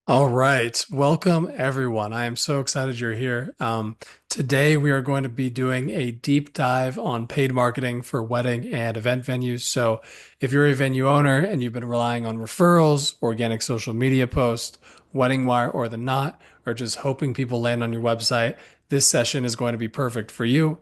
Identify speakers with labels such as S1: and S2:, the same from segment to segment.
S1: All right. Welcome, everyone. I am so excited you're here. Today, we are going to be doing a deep dive on paid marketing for wedding and event venues. So, if you're a venue owner and you've been relying on referrals, organic social media posts, Wedding Wire, or the Knot, or just hoping people land on your website, this session is going to be perfect for you.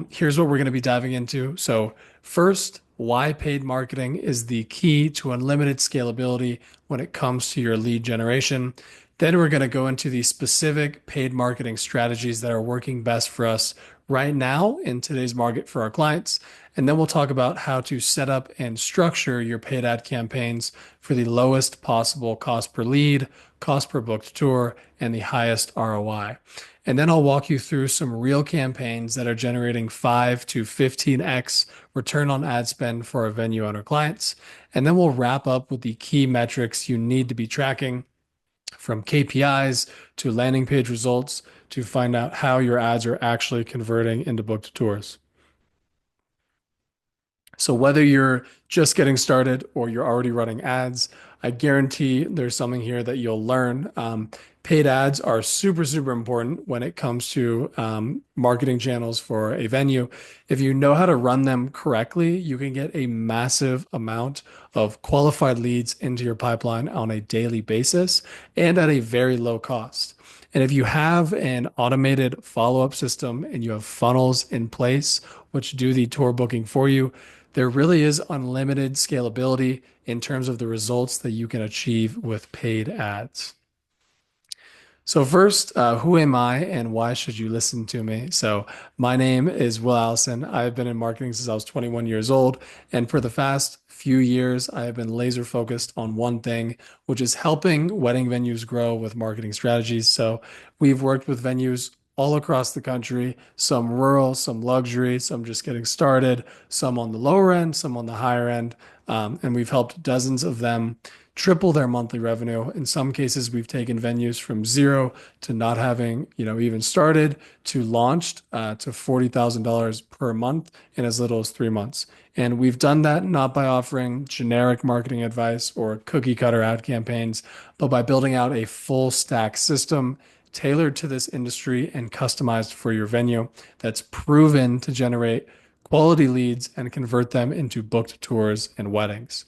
S1: Here's what we're going to be diving into. So, first, why paid marketing is the key to unlimited scalability when it comes to your lead generation. Then we're going to go into the specific paid marketing strategies that are working best for us right now in today's market for our clients. And then we'll talk about how to set up and structure your paid ad campaigns for the lowest possible cost per lead, cost per booked tour, and the highest ROI. And then I'll walk you through some real campaigns that are generating 5 to 15x return on ad spend for our venue owner clients. And then we'll wrap up with the key metrics you need to be tracking from KPIs to landing page results to find out how your ads are actually converting into booked tours. So whether you're just getting started or you're already running ads, I guarantee there's something here that you'll learn. Paid ads are super, super important when it comes to marketing channels for a venue. If you know how to run them correctly, you can get a massive amount of qualified leads into your pipeline on a daily basis and at a very low cost. And if you have an automated follow-up system and you have funnels in place, which do the tour booking for you, there really is unlimited scalability in terms of the results that you can achieve with paid ads. So first, who am I and why should you listen to me? So my name is Will Allison. I've been in marketing since I was 21 years old, and for the past few years, I have been laser focused on one thing, which is helping wedding venues grow with marketing strategies. So we've worked with venues all across the country, some rural, some luxury, some just getting started, some on the lower end, some on the higher end, and we've helped dozens of them triple their monthly revenue. In some cases, we've taken venues from zero to not having, even started to launched to $40,000 per month in as little as 3 months. And we've done that not by offering generic marketing advice or cookie cutter ad campaigns, but by building out a full stack system tailored to this industry and customized for your venue that's proven to generate quality leads and convert them into booked tours and weddings.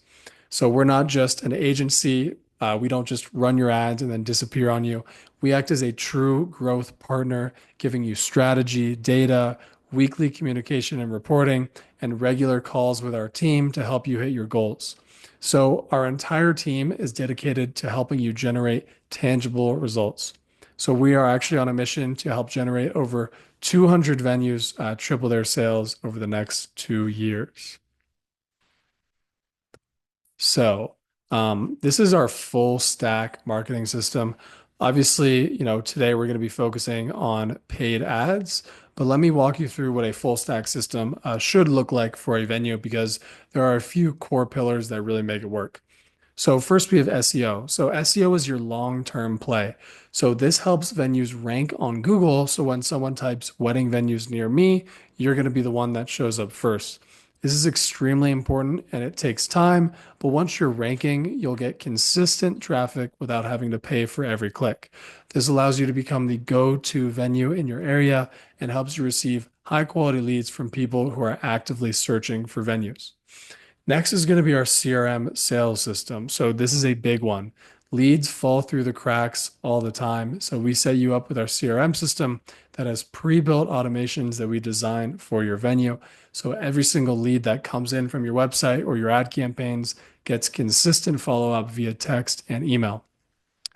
S1: So we're not just an agency. We don't just run your ads and then disappear on you. We act as a true growth partner, giving you strategy, data, weekly communication and reporting, and regular calls with our team to help you hit your goals. So our entire team is dedicated to helping you generate tangible results. So we are actually on a mission to help generate over 200 venues triple their sales over the next 2 years. So, this is our full stack marketing system. Obviously, today we're going to be focusing on paid ads, but let me walk you through what a full stack system should look like for a venue because there are a few core pillars that really make it work. So first we have SEO. So SEO is your long-term play. So this helps venues rank on Google. So when someone types wedding venues near me, you're going to be the one that shows up first. This is extremely important and it takes time, but once you're ranking, you'll get consistent traffic without having to pay for every click. This allows you to become the go-to venue in your area and helps you receive high quality leads from people who are actively searching for venues. Next is going to be our CRM sales system. So this is a big one. Leads fall through the cracks all the time. So we set you up with our CRM system that has pre-built automations that we design for your venue. So every single lead that comes in from your website or your ad campaigns gets consistent follow-up via text and email.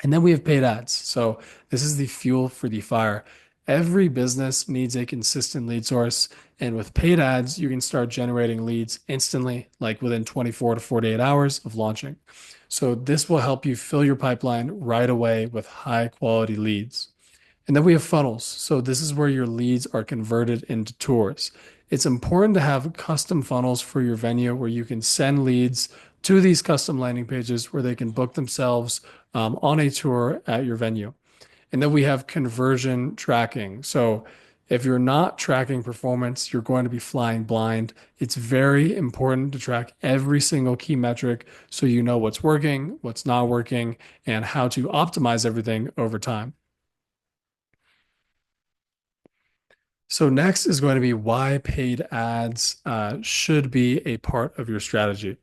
S1: And then we have paid ads. So this is the fuel for the fire. Every business needs a consistent lead source. And with paid ads, you can start generating leads instantly, like within 24 to 48 hours of launching. So this will help you fill your pipeline right away with high quality leads. And then we have funnels. So this is where your leads are converted into tours. It's important to have custom funnels for your venue where you can send leads to these custom landing pages where they can book themselves on a tour at your venue. And then we have conversion tracking. So If you're not tracking performance, you're going to be flying blind. It's very important to track every single key metric so you know what's working, what's not working, and how to optimize everything over time. So next is going to be why paid ads should be a part of your strategy.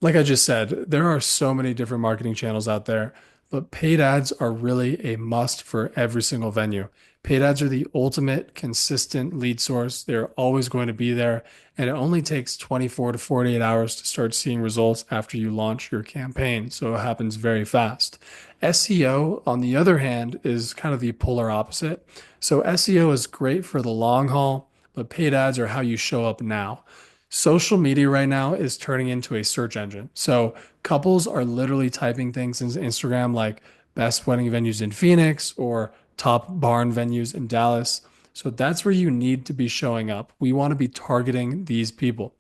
S1: Like I just said, there are so many different marketing channels out there, but paid ads are really a must for every single venue. Paid ads are the ultimate consistent lead source. They're always going to be there, and it only takes 24 to 48 hours to start seeing results after you launch your campaign. So it happens very fast. SEO, on the other hand, is kind of the polar opposite. So SEO is great for the long haul, but paid ads are how you show up now. Social media right now is turning into a search engine. So couples are literally typing things into Instagram like best wedding venues in Phoenix or top barn venues in Dallas. So that's where you need to be showing up. We want to be targeting these people.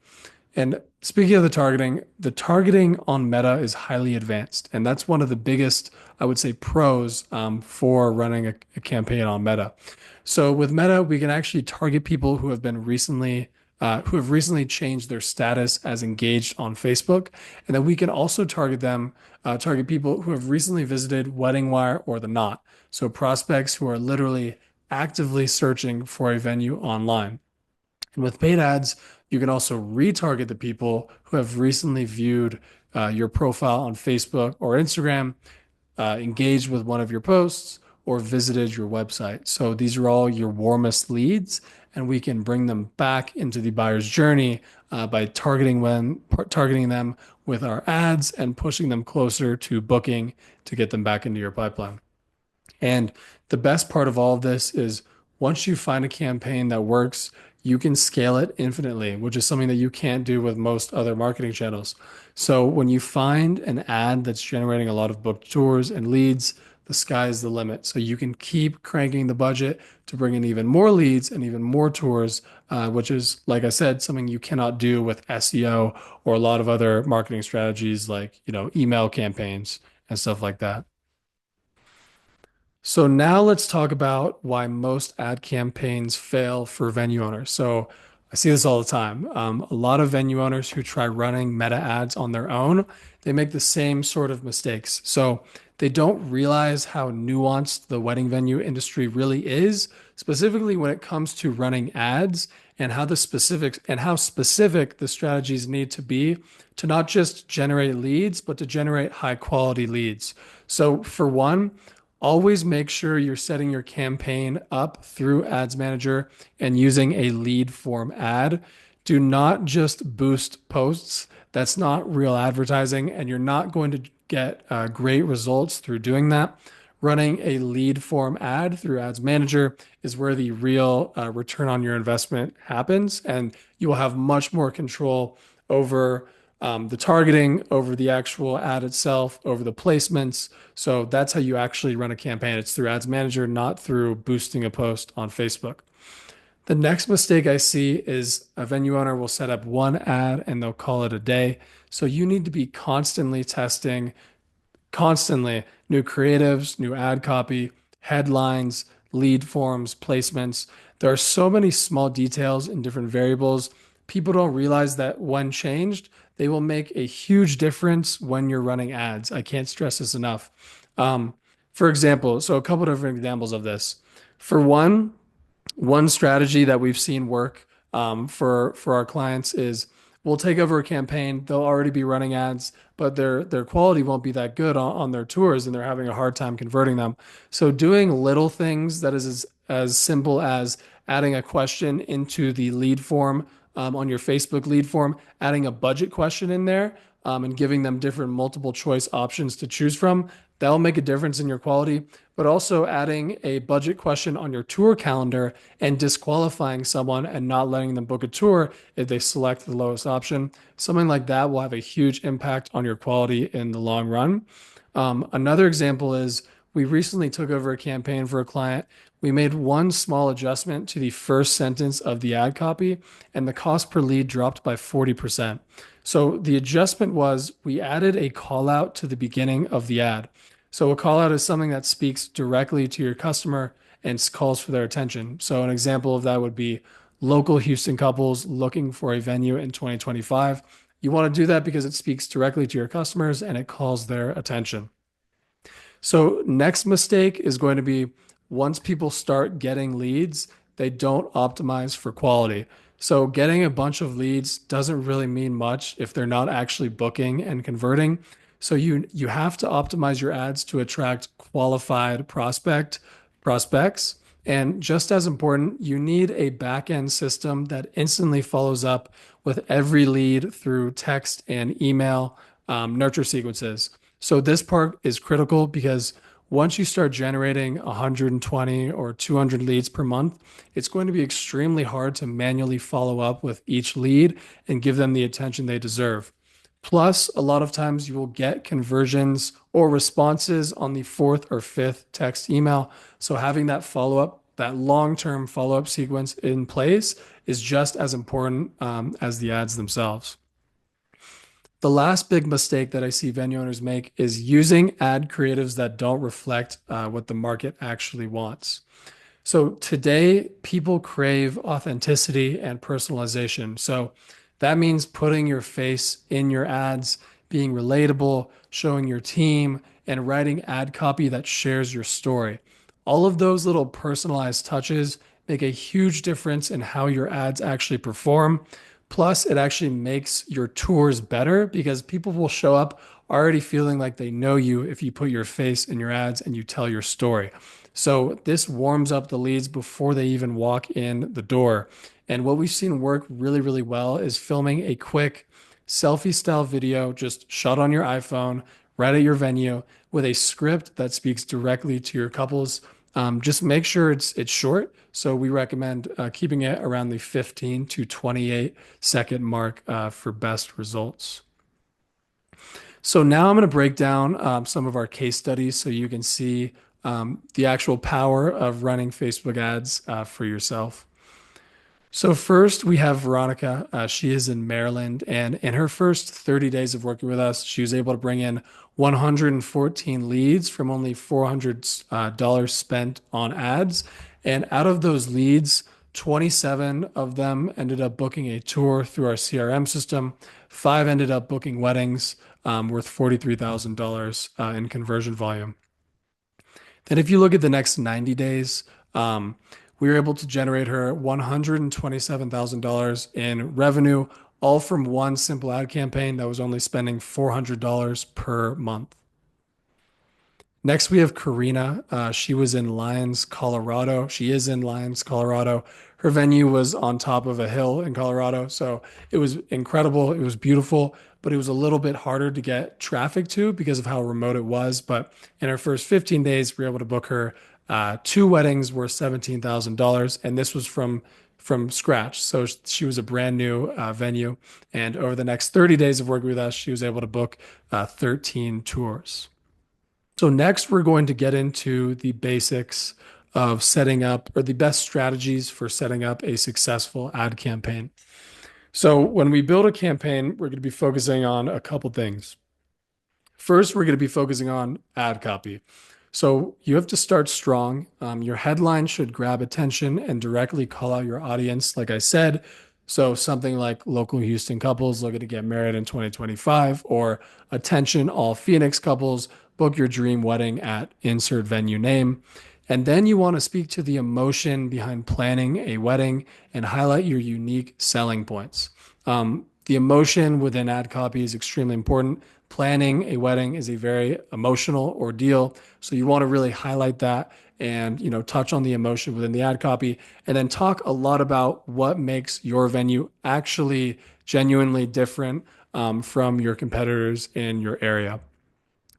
S1: And speaking of the targeting on Meta is highly advanced. And that's one of the biggest, I would say, pros for running a campaign on Meta. So with Meta, we can actually target people who have recently changed their status as engaged on Facebook. And then we can also target people who have recently visited Wedding Wire or The Knot. So prospects who are literally actively searching for a venue online. And with paid ads, you can also retarget the people who have recently viewed your profile on Facebook or Instagram, engaged with one of your posts, or visited your website. So these are all your warmest leads, and we can bring them back into the buyer's journey by targeting them with our ads and pushing them closer to booking to get them back into your pipeline. And the best part of all of this is once you find a campaign that works, you can scale it infinitely, which is something that you can't do with most other marketing channels. So when you find an ad that's generating a lot of booked tours and leads, the sky is the limit. So you can keep cranking the budget to bring in even more leads and even more tours, which is, like I said, something you cannot do with SEO or a lot of other marketing strategies like, email campaigns and stuff like that. So now let's talk about why most ad campaigns fail for venue owners. So I see this all the time. A lot of venue owners who try running meta ads on their own, they make the same sort of mistakes. So they don't realize how nuanced the wedding venue industry really is, specifically when it comes to running ads and how specific the strategies need to be to not just generate leads, but to generate high quality leads. So for one, always make sure you're setting your campaign up through Ads Manager and using a lead form ad. Do not just boost posts. That's not real advertising, and you're not going to get great results through doing that. Running a lead form ad through Ads Manager is where the real return on your investment happens, and you will have much more control over the targeting, over the actual ad itself, over the placements. So that's how you actually run a campaign. It's through Ads Manager, not through boosting a post on Facebook. The next mistake I see is a venue owner will set up one ad and they'll call it a day. So you need to be constantly testing, constantly new creatives, new ad copy, headlines, lead forms, placements. There are so many small details and different variables. People don't realize that when changed, they will make a huge difference when you're running ads. I can't stress this enough. Um, for example, so a couple different examples of this. For one strategy that we've seen work for our clients is we'll take over a campaign. They'll already be running ads, but their quality won't be that good on their tours, and they're having a hard time converting them. So doing little things that is as simple as adding a question into the lead form on your Facebook lead form, adding a budget question in there, and giving them different multiple choice options to choose from. That'll make a difference in your quality, but also adding a budget question on your tour calendar and disqualifying someone and not letting them book a tour if they select the lowest option. Something like that will have a huge impact on your quality in the long run. Another example is we recently took over a campaign for a client. We made one small adjustment to the first sentence of the ad copy, and the cost per lead dropped by 40%. So the adjustment was we added a call out to the beginning of the ad. So a call out is something that speaks directly to your customer and calls for their attention. So an example of that would be local Houston couples looking for a venue in 2025. You want to do that because it speaks directly to your customers and it calls their attention. So, next mistake is going to be once people start getting leads, they don't optimize for quality. So, getting a bunch of leads doesn't really mean much if they're not actually booking and converting. So, you have to optimize your ads to attract qualified prospects. And just as important, you need a back-end system that instantly follows up with every lead through text and email nurture sequences. So this part is critical because once you start generating 120 or 200 leads per month, it's going to be extremely hard to manually follow up with each lead and give them the attention they deserve. Plus, a lot of times you will get conversions or responses on the fourth or fifth text email. So having that follow up, that long-term follow-up sequence in place is just as important as the ads themselves. The last big mistake that I see venue owners make is using ad creatives that don't reflect what the market actually wants. So today, people crave authenticity and personalization. So that means putting your face in your ads, being relatable, showing your team, and writing ad copy that shares your story. All of those little personalized touches make a huge difference in how your ads actually perform. Plus, it actually makes your tours better because people will show up already feeling like they know you if you put your face in your ads and you tell your story. So this warms up the leads before they even walk in the door. And what we've seen work really, really well is filming a quick selfie style video just shot on your iPhone right at your venue with a script that speaks directly to your couples. Just make sure it's short. So we recommend keeping it around the 15 to 28-second mark for best results. So now I'm going to break down some of our case studies so you can see the actual power of running Facebook ads for yourself. So first we have Veronica. She is in Maryland, and in her first 30 days of working with us, she was able to bring in 114 leads from only $400 spent on ads. And out of those leads, 27 of them ended up booking a tour through our CRM system. Five ended up booking weddings worth $43,000 in conversion volume. Then, if you look at the next 90 days, we were able to generate her $127,000 in revenue, all from one simple ad campaign that was only spending $400 per month. Next, we have Karina. She was in Lyons, Colorado. She is in Lyons, Colorado. Her venue was on top of a hill in Colorado. So it was incredible. It was beautiful, but it was a little bit harder to get traffic to because of how remote it was. But in her first 15 days, we were able to book her two weddings worth $17,000. And this was from scratch. So she was a brand new venue. And over the next 30 days of working with us, she was able to book 13 tours. So next, we're going to get into the basics of setting up or the best strategies for setting up a successful ad campaign. So when we build a campaign, we're going to be focusing on a couple things. First, we're going to be focusing on ad copy. So you have to start strong. Your headline should grab attention and directly call out your audience, like I said. So something like local Houston couples looking to get married in 2025, or attention all Phoenix couples, book your dream wedding at insert venue name. And then you want to speak to the emotion behind planning a wedding and highlight your unique selling points. The emotion within ad copy is extremely important. Planning a wedding is a very emotional ordeal, so you want to really highlight that and touch on the emotion within the ad copy, and then talk a lot about what makes your venue actually genuinely different from your competitors in your area.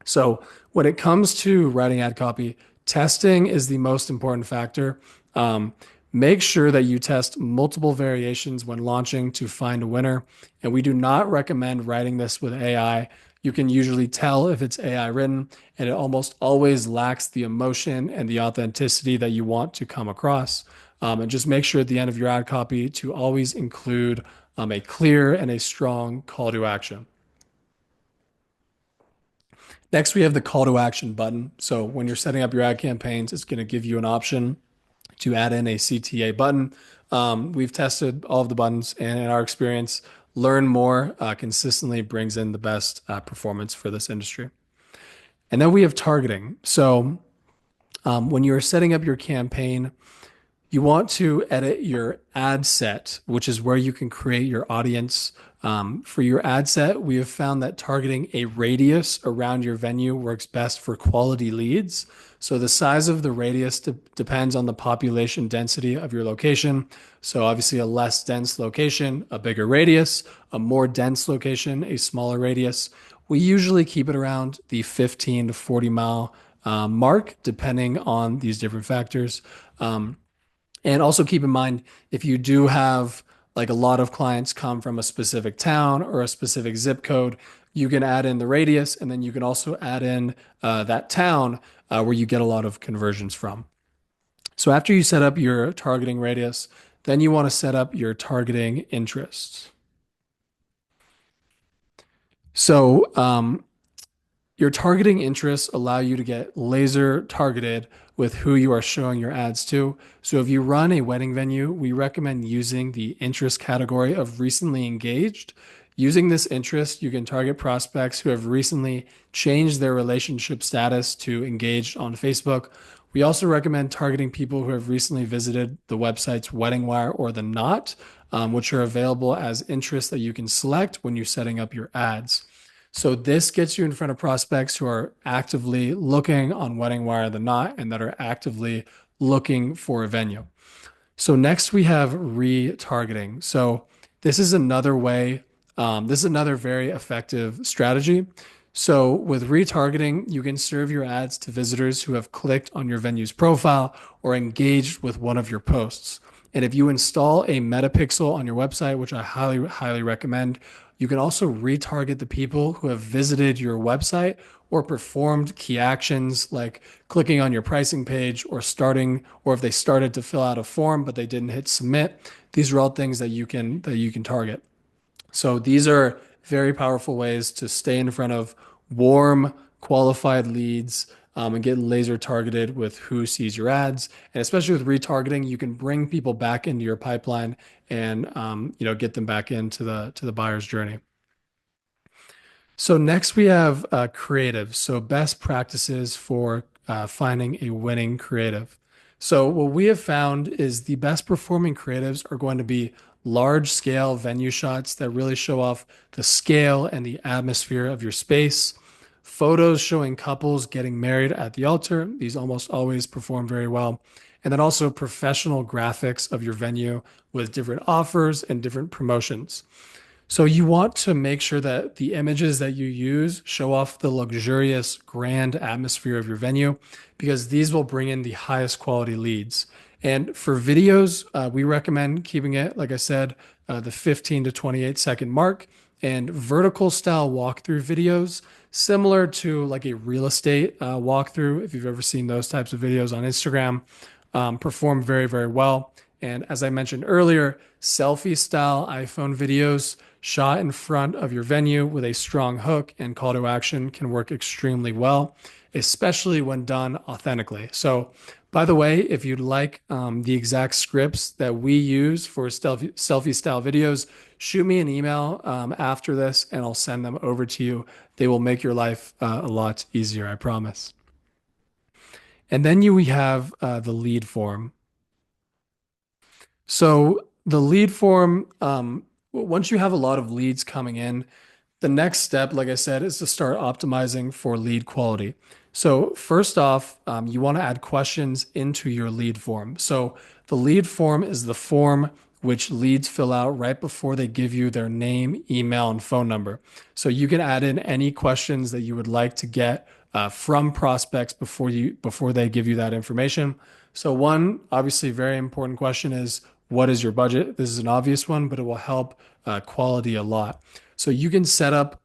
S1: So when it comes to writing ad copy, testing is the most important factor. Make sure that you test multiple variations when launching to find a winner. And we do not recommend writing this with AI. You can usually tell if it's AI written, and it almost always lacks the emotion and the authenticity that you want to come across. And just make sure at the end of your ad copy to always include a clear and a strong call to action. Next, we have the call to action button. So when you're setting up your ad campaigns, it's going to give you an option to add in a CTA button. We've tested all of the buttons, and in our experience, learn more consistently brings in the best performance for this industry. And then we have targeting. So when you're setting up your campaign, you want to edit your ad set, which is where you can create your audience. For your ad set, we have found that targeting a radius around your venue works best for quality leads. So the size of the radius depends on the population density of your location. So obviously, a less dense location, a bigger radius, a more dense location, a smaller radius. We usually keep it around the 15 to 40 mile mark, depending on these different factors. And also keep in mind, if you do have like a lot of clients come from a specific town or a specific zip code, you can add in the radius, and then you can also add in that town where you get a lot of conversions from. So after you set up your targeting radius, then you want to set up your targeting interests. So your targeting interests allow you to get laser targeted with who you are showing your ads to. So if you run a wedding venue, we recommend using the interest category of recently engaged. Using this interest, you can target prospects who have recently changed their relationship status to engaged on Facebook. We also recommend targeting people who have recently visited the websites Wedding Wire or The Knot, which are available as interests that you can select when you're setting up your ads. So this gets you in front of prospects who are actively looking on Wedding Wire, The Knot, and that are actively looking for a venue. So next we have retargeting. So this is another way, this is another very effective strategy. So with retargeting, you can serve your ads to visitors who have clicked on your venue's profile or engaged with one of your posts. And if you install a metapixel on your website, which I highly, highly recommend, you can also retarget the people who have visited your website or performed key actions like clicking on your pricing page or starting, or if they started to fill out a form but they didn't hit submit. These are all things that you can target. So these are very powerful ways to stay in front of warm, qualified leads and get laser targeted with who sees your ads. And especially with retargeting, you can bring people back into your pipeline and get them back into the buyer's journey. So next we have creative. So best practices for finding a winning creative. So what we have found is the best performing creatives are going to be large scale venue shots that really show off the scale and the atmosphere of your space. Photos showing couples getting married at the altar. These almost always perform very well. And then also professional graphics of your venue with different offers and different promotions. So you want to make sure that the images that you use show off the luxurious, grand atmosphere of your venue because these will bring in the highest quality leads. And for videos, we recommend keeping it, like I said, the 15 to 28-second mark and vertical style walkthrough videos, similar to like a real estate walkthrough, if you've ever seen those types of videos on Instagram, perform very, very well. And as I mentioned earlier, selfie style iPhone videos shot in front of your venue with a strong hook and call to action can work extremely well, especially when done authentically. So, by the way, if you'd like the exact scripts that we use for selfie style videos, shoot me an email after this and I'll send them over to you. They will make your life a lot easier, I promise. And then we have the lead form. So the lead form, once you have a lot of leads coming in, the next step, like I said, is to start optimizing for lead quality. So first off, you want to add questions into your lead form. So the lead form is the form which leads fill out right before they give you their name, email, and phone number. So you can add in any questions that you would like to get from prospects before they give you that information. So one obviously very important question is, what is your budget? This is an obvious one, but it will help quality a lot. So you can set up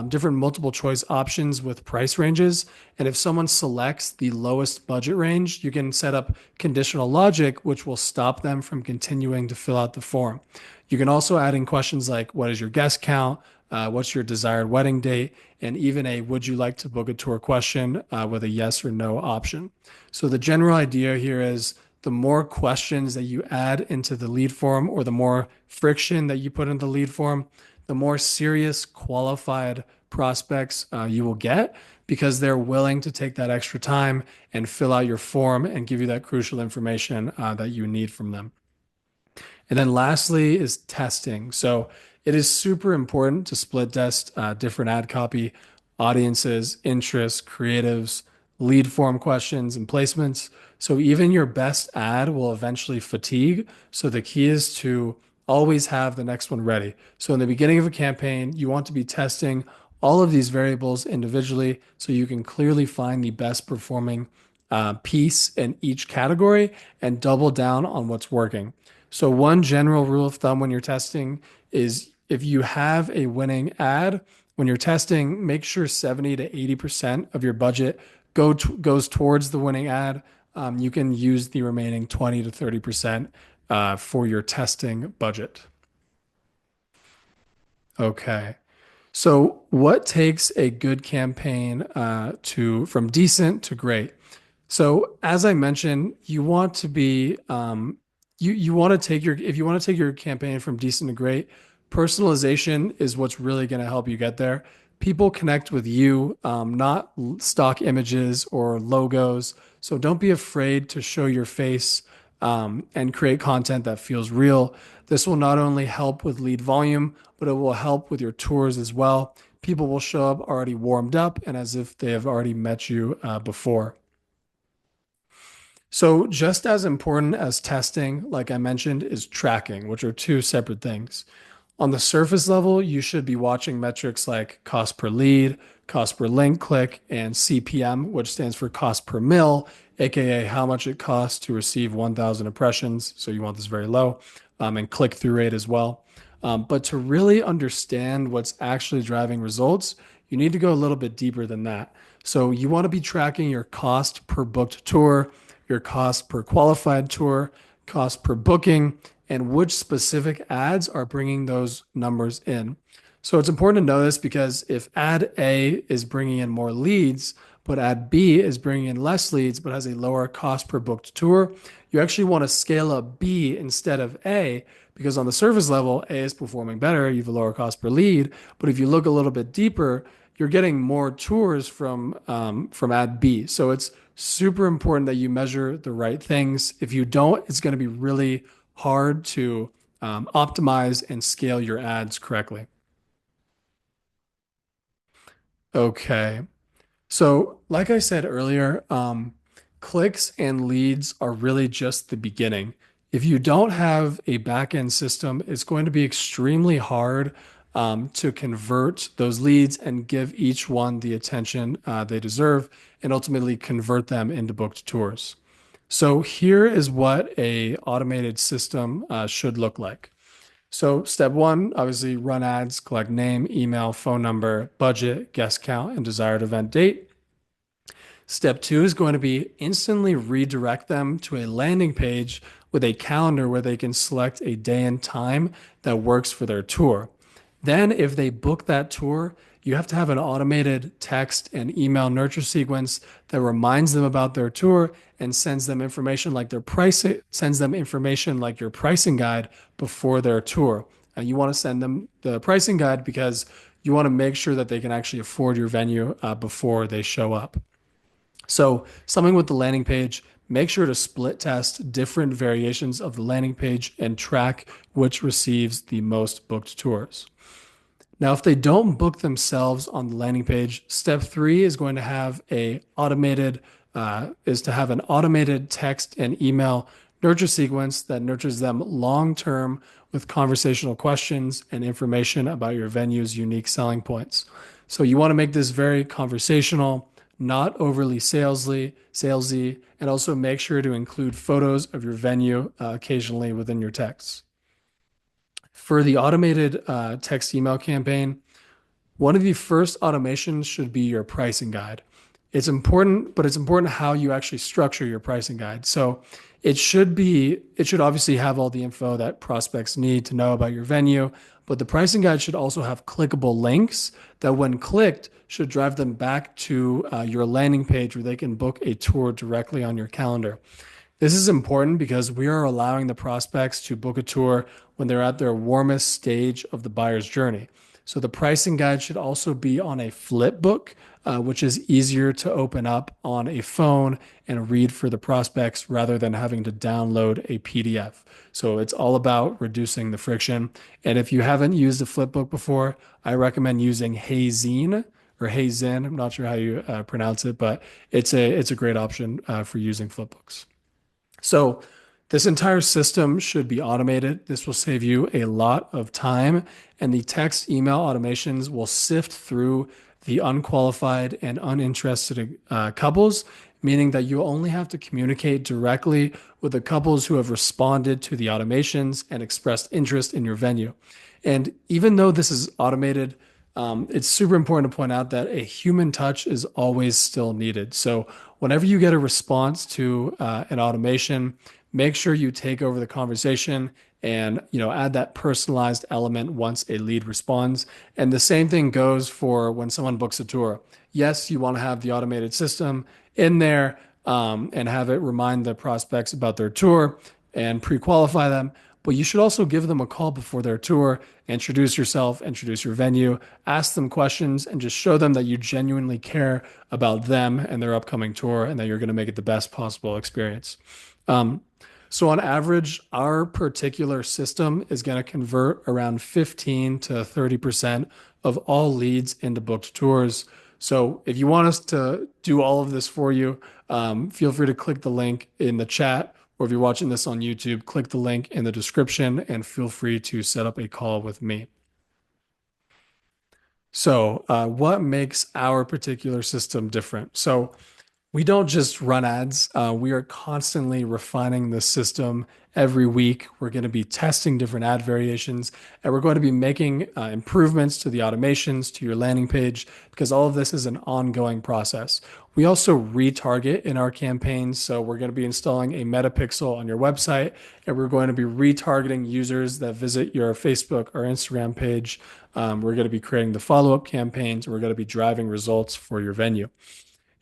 S1: different multiple choice options with price ranges. And if someone selects the lowest budget range, you can set up conditional logic, which will stop them from continuing to fill out the form. You can also add in questions like, what is your guest count? What's your desired wedding date? And even a would you like to book a tour question with a yes or no option. So the general idea here is the more questions that you add into the lead form or the more friction that you put in the lead form, the more serious, qualified prospects you will get because they're willing to take that extra time and fill out your form and give you that crucial information that you need from them. And then lastly is testing. So it is super important to split test different ad copy, audiences, interests, creatives, lead form questions, and placements. So even your best ad will eventually fatigue. So the key is to always have the next one ready. So in the beginning of a campaign, you want to be testing all of these variables individually so you can clearly find the best performing piece in each category and double down on what's working. So one general rule of thumb when you're testing is if you have a winning ad, when you're testing, make sure 70 to 80% of your budget goes towards the winning ad. You can use the remaining 20 to 30% for your testing budget. Okay. So what takes a good campaign to from decent to great? So as I mentioned, you want to be you want to take your if you want to take your campaign from decent to great, personalization is what's really going to help you get there. People connect with you, not stock images or logos. So don't be afraid to show your face and create content that feels real. This will not only help with lead volume, but it will help with your tours as well. People will show up already warmed up and as if they have already met you before. So, just as important as testing, like I mentioned, is tracking, which are two separate things. On the surface level, you should be watching metrics like cost per lead, cost per link click, and CPM, which stands for cost per mil, aka how much it costs to receive 1,000 impressions. So, you want this very low, and click through rate as well. But to really understand what's actually driving results, you need to go a little bit deeper than that. So, you want to be tracking your cost per booked tour, your cost per qualified tour, cost per booking, and which specific ads are bringing those numbers in. So it's important to know this because if ad A is bringing in more leads, but ad B is bringing in less leads, but has a lower cost per booked tour, you actually want to scale up B instead of A because on the surface level, A is performing better. You have a lower cost per lead. But if you look a little bit deeper, you're getting more tours from ad B. So it's super important that you measure the right things. If you don't, it's going to be really hard to optimize and scale your ads correctly. Okay. So, like I said earlier, clicks and leads are really just the beginning. If you don't have a backend system, it's going to be extremely hard to convert those leads and give each one the attention they deserve and ultimately convert them into booked tours. So here is what a automated system should look like. So step one, obviously run ads, collect name, email, phone number, budget, guest count, and desired event date. Step two is going to be instantly redirect them to a landing page with a calendar where they can select a day and time that works for their tour. Then, if they book that tour, you have to have an automated text and email nurture sequence that reminds them about their tour and sends them information like their pricing, sends them information like your pricing guide before their tour. And you want to send them the pricing guide because you want to make sure that they can actually afford your venue before they show up. So, something with the landing page, make sure to split test different variations of the landing page and track which receives the most booked tours. Now, if they don't book themselves on the landing page, step three is going to have an automated text and email nurture sequence that nurtures them long term with conversational questions and information about your venue's unique selling points. So you want to make this very conversational, not overly salesy, and also make sure to include photos of your venue occasionally within your texts. For the automated text email campaign, one of the first automations should be your pricing guide. It's important, but it's important how you actually structure your pricing guide. So it should obviously have all the info that prospects need to know about your venue, but the pricing guide should also have clickable links that when clicked should drive them back to your landing page where they can book a tour directly on your calendar. This is important because we are allowing the prospects to book a tour when they're at their warmest stage of the buyer's journey. So the pricing guide should also be on a flip book, which is easier to open up on a phone and read for the prospects rather than having to download a PDF. So it's all about reducing the friction. And if you haven't used a flip book before, I recommend using Hazine or Hazin. I'm not sure how you pronounce it, but it's a great option for using flip books. So this entire system should be automated. This will save you a lot of time, and the text email automations will sift through the unqualified and uninterested couples, meaning that you only have to communicate directly with the couples who have responded to the automations and expressed interest in your venue. And even though this is automated, it's super important to point out that a human touch is always still needed. So whenever you get a response to an automation, make sure you take over the conversation and add that personalized element once a lead responds. And the same thing goes for when someone books a tour. Yes, you want to have the automated system in there and have it remind the prospects about their tour and pre-qualify them. But you should also give them a call before their tour, introduce yourself, introduce your venue, ask them questions, and just show them that you genuinely care about them and their upcoming tour and that you're going to make it the best possible experience. Um, so, on average, our particular system is going to convert around 15 to 30% of all leads into booked tours. So, if you want us to do all of this for you, feel free to click the link in the chat, or if you're watching this on YouTube, click the link in the description and feel free to set up a call with me. So, what makes our particular system different? So, we don't just run ads. We are constantly refining the system every week. We're going to be testing different ad variations, and we're going to be making improvements to the automations, to your landing page, because all of this is an ongoing process. We also retarget in our campaigns. So we're going to be installing a meta pixel on your website, and we're going to be retargeting users that visit your Facebook or Instagram page. We're going to be creating the follow-up campaigns, and we're going to be driving results for your venue.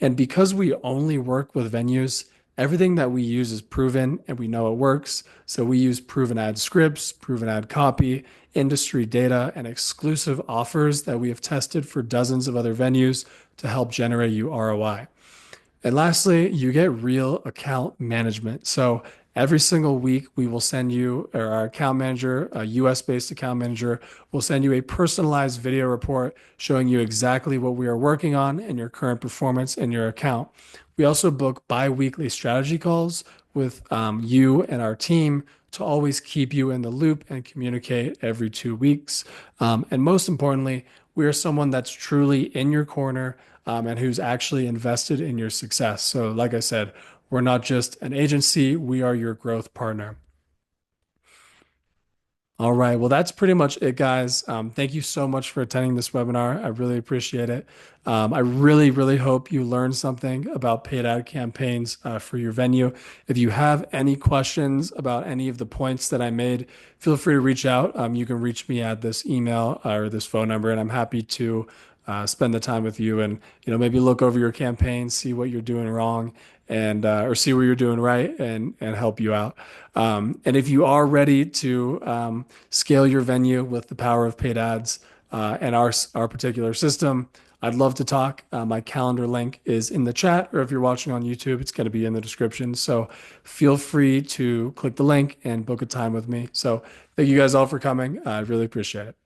S1: And because we only work with venues, everything that we use is proven and we know it works. So we use proven ad scripts, proven ad copy, industry data, and exclusive offers that we have tested for dozens of other venues to help generate you ROI. And lastly, you get real account management. So every single week, we will send you, or our account manager, a US-based account manager, will send you a personalized video report showing you exactly what we are working on and your current performance in your account. We also book bi-weekly strategy calls with you and our team to always keep you in the loop and communicate every 2 weeks. And most importantly, we are someone that's truly in your corner and who's actually invested in your success. So, like I said, we're not just an agency, we are your growth partner. All right. Well, that's pretty much it, guys. Thank you so much for attending this webinar. I really appreciate it. I really, really hope you learned something about paid ad campaigns for your venue. If you have any questions about any of the points that I made, feel free to reach out. You can reach me at this email or this phone number, and I'm happy to spend the time with you and maybe look over your campaign, see what you're doing wrong, and or see what you're doing right, and help you out. And if you are ready to scale your venue with the power of paid ads and our particular system, I'd love to talk. My calendar link is in the chat, or if you're watching on YouTube, it's going to be in the description. So feel free to click the link and book a time with me. So thank you guys all for coming. I really appreciate it.